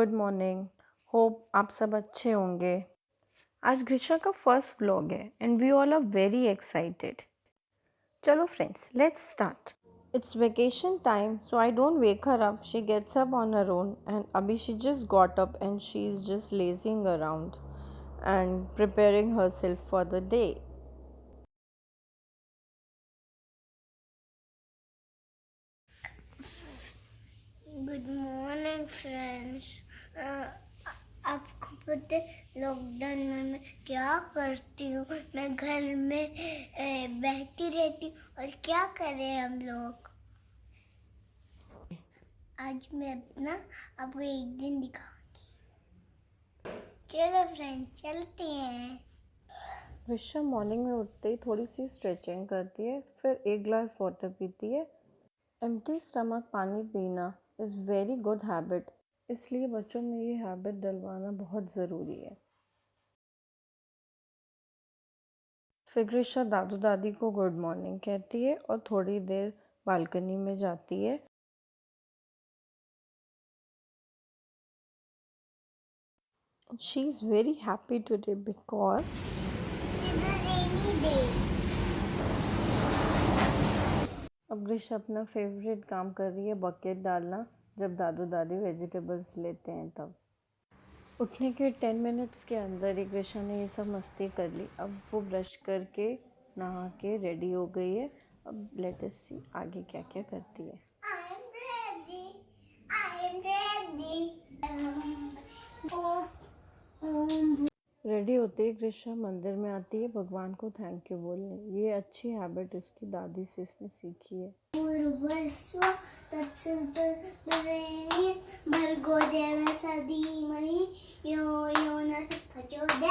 Good morning. Hope आप सब अच्छे होंगे। आज ग्रीशा का फर्स्ट व्लॉग है and we all are very excited. चलो friends, let's start. It's vacation time, so I don't wake her up. She gets up on her own and अभी she just got up and she is just lazing around and preparing herself for the day. Good morning friends. आपको पता है lockdown में मैं क्या करती हूँ? मैं घर में बैठी रहती हूँ। और क्या करें हम लोग? आज मैं अपना आपको एक दिन दिखाऊंगी। चलो फ्रेंड्स, चलते हैं। ग्रीशा मॉर्निंग में उठते ही थोड़ी सी स्ट्रेचिंग करती है, फिर एक ग्लास वाटर पीती है। एम्प्टी स्टमक पानी पीना इज़ वेरी गुड हैबिट, इसलिए बच्चों में ये हैबिट डलवाना बहुत ज़रूरी है। फिर ग्रीशा दादू दादी को गुड मॉर्निंग कहती है और थोड़ी देर बालकनी में जाती है। She is very happy today because It's a rainy day. अब ग्रीशा अपना फेवरेट काम कर रही है, बकेट डालना, जब दादू दादी वेजिटेबल्स लेते हैं तब। उठने के 10 मिनट्स के अंदर ही ग्रीशा ने ये सब मस्ती कर ली। अब वो ब्रश करके नहा के रेडी हो गई है। अब लेट अस सी आगे क्या क्या करती है। I'm ready. I'm ready. Ready होते ही ग्रीशा मंदिर में आती है भगवान को थैंक यू बोलने। ये अच्छी हैबिट इसकी दादी से इसने सीखी है।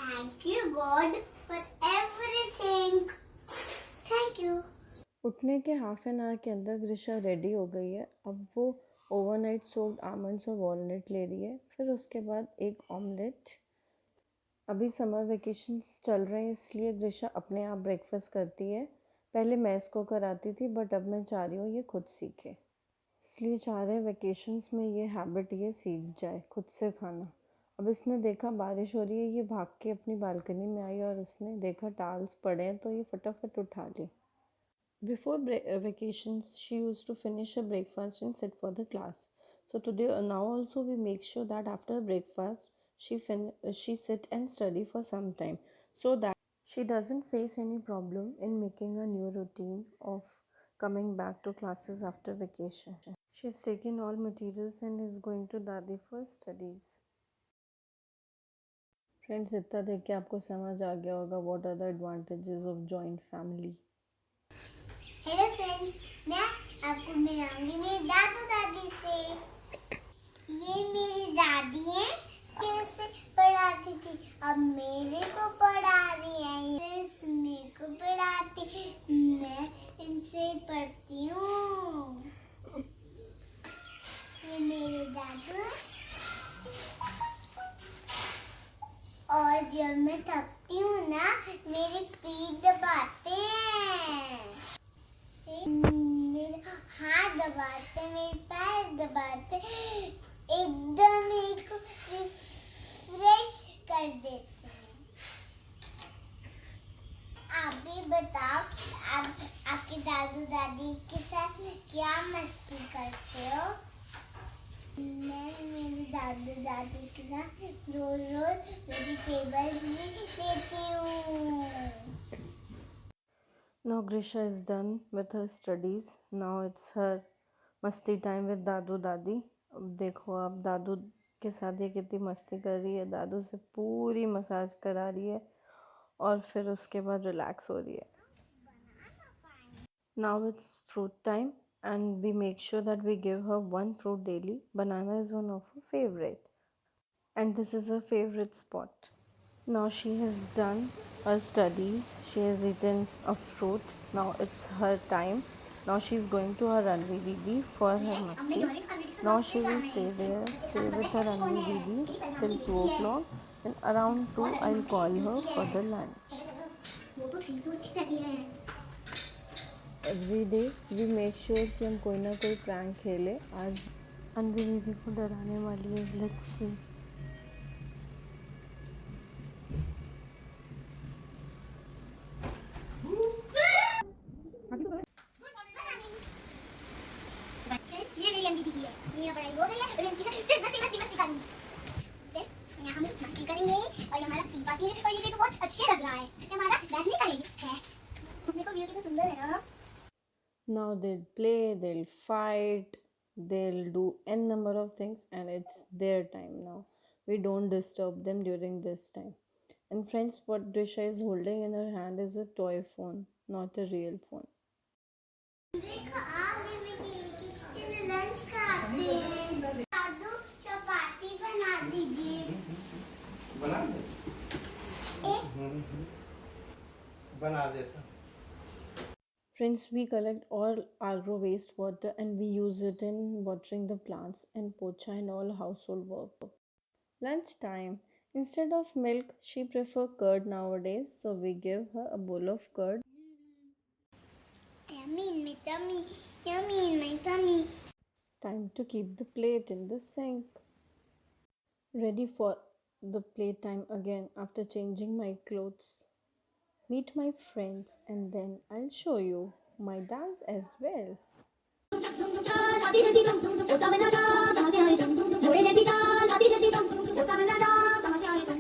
Thank you God for everything. Thank you. उठने के हाफ एन आवर के अंदर ग्रीशा रेडी हो गई है। अब वो ओवरनाइट सोक्ड आमंड्स और वॉलनट ले रही है, फिर उसके बाद एक ऑमलेट। अभी समर वेकेशंस चल रहे हैं, इसलिए ग्रीशा अपने आप ब्रेकफास्ट करती है। पहले मैं इसको कराती थी, बट अब मैं चाह रही हूँ ये खुद सीखे, इसलिए चाह रहे वेकेशंस में ये हैबिट ये सीख जाए खुद से खाना। अब इसने देखा बारिश हो रही है, ये भाग के अपनी बालकनी में आई और इसने देखा टाल्स पड़े हैं तो ये फटाफट उठा ली। Before vacations, she used to finish her breakfast and sit for the class. So today, now also we make sure that after breakfast, she sit and study for some time, so that she doesn't face any problem in making a new routine of coming back to classes after vacation. She's taken all materials and is going to Dadi for studies. Friends, इतना देख के आपको समझ आ गया होगा what are the advantages of joint family. Hello friends, मैं आपको मिलाऊंगी मेरी दादू दादी से। ये मेरी दादी है, कैसे पढ़ाती थी, अब मेरे को पढ़ा रही है। मेरे को पढ़ाती, मैं इनसे पढ़ती हूँ। ये मेरे दादू है। और जब मैं थकती हूँ ना, मेरी पीठ दबाते हैं, मेरे हाथ दबाते, मेरे पैर दबाते, एकदम एक रिफ्रेश कर देते हैं। आप भी बताओ, आप आपके दादू दादी के साथ क्या मस्ती करते हो? मैं मेरे दादू दादी के साथ रोज रोज वेजिटेबल्स भी लेती हूँ। Now Grisha is done with her studies. Now it's her मस्ती टाइम विद दादू दादी। अब देखो आप दादू के साथ ये कितनी मस्ती कर रही है। दादू से पूरी मसाज करा रही है और फिर उसके बाद रिलैक्स हो रही है। Now it's fruit time and we make sure that we give her one fruit daily. Banana is one of her favorite and this is her favorite spot. Now she has done her studies. She has eaten a fruit. Now it's her time. Now she's going to her Ranvi Didi for her masti. Now she will stay there, stay with her Ranvi Didi till 2 o'clock. And around 2 I'll call her for the lunch. Every day we make sure कि हम कोई ना कोई prank खेलें। आज अनवी दीदी को डराने वाली है, लेट्स सी। ये मेरी अंधी दीदी है, मेरा पढ़ाई हो गई है और इनकी सिर्फ मस्ती मस्ती मस्ती करूंगी। फिर यहाँ हम मस्ती करेंगे और ये हमारा टी पार्टी है और ये देखो बहुत अच्छा लग रहा है। ये हमारा बैठने का एरिया है। देखो व्यू कितना सुंदर है ना। Now they'll play, they'll fight, they'll do n number of things, and it's their time now. We don't disturb them during this time. And friends, what Drisha is holding in her hand is a toy phone, not a real phone. देखो आ गई मैं cake, चलो lunch खाते हैं। दादू चपाती बना दीजिए। बना दे। बना देता। Friends, we collect all agro wastewater and we use it in watering the plants and pocha and all household work. Lunchtime. Instead of milk, she prefer curd nowadays, so we give her a bowl of curd. Yummy in my tummy, yummy in my tummy. Time to keep the plate in the sink. Ready for the playtime again after changing my clothes. Meet my friends and then I'll show you my dance as well. हाथी जैसी तुम वो सामने जा कहां से आए तुम घोड़े जैसी चाल हाथी जैसी तुम वो सामने जा कहां से आए तुम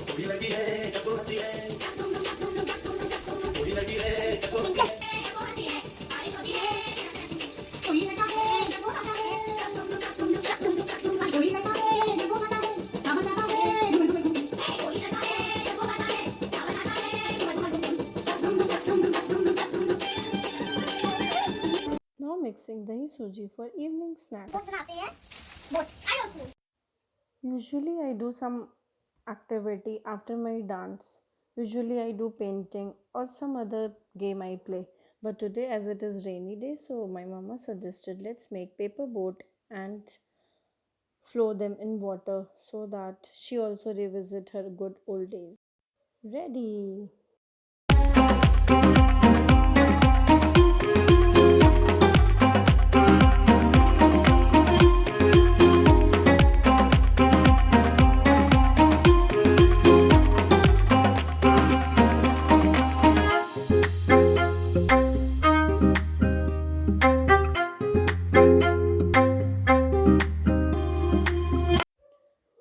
पूरी लगी है चप्पू हंसी है पूरी लगी है चप्पू हंसी है कोई लगा है वो लगा है कोई लगा है वो लगा है सामने लगा है कोई लगा है वो लगा है Now mixing dahi suji for evening snack. बहुत बनाते हैं, बहुत। I also. Usually I do some activity after my dance. Usually I do painting or some other game I play. But today as it is rainy day, so my mama suggested let's make paper boat and flow them in water so that she also revisit her good old days. Ready.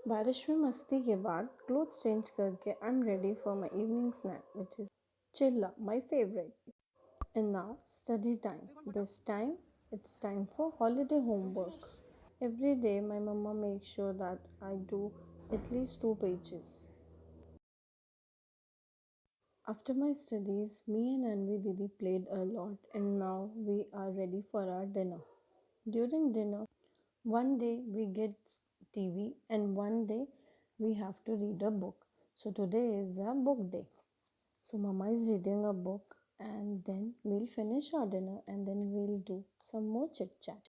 बारिश में मस्ती के बाद clothes change करके I am ready for my evening snack which is chilla my favourite. And now study time. This time it's time for holiday homework. Every day my mama makes sure that I do at least 2 pages. After my studies, me and Anvi Didi played a lot and now we are ready for our dinner. During dinner, one day we get TV and one day we have to read a book. So today is a book day. So mama is reading a book and then we'll finish our dinner and then we'll do some more chit chat.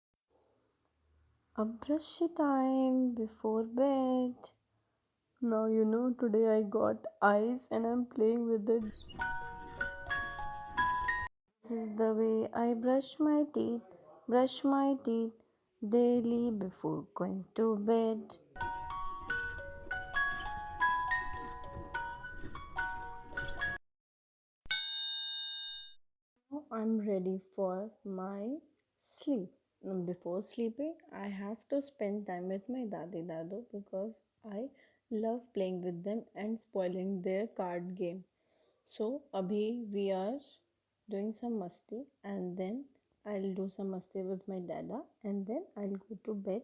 Ab brush time before bed. Now you know today I got ice and I'm playing with it. This is the way I brush my teeth daily before going to bed. Now I'm ready for my sleep. Before sleeping, I have to spend time with my dadi dadu because I love playing with them and spoiling their card game. So, abhi we are doing some masti and then I'll do some masti with my dada and then I'll go to bed.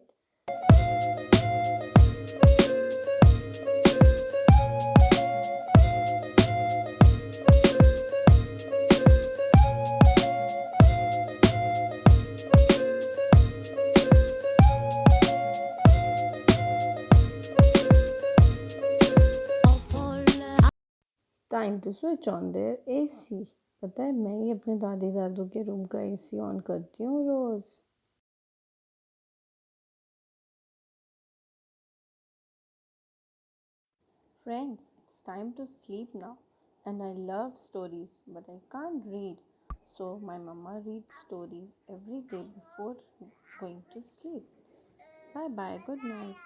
Time to switch on their AC. पता है मैं ही अपने दादी दादू के room का AC on करती हूँ रोज़. Friends, it's time to sleep now. and I love stories, but I can't read. So my mama reads stories every day before going to sleep. Bye bye, good night.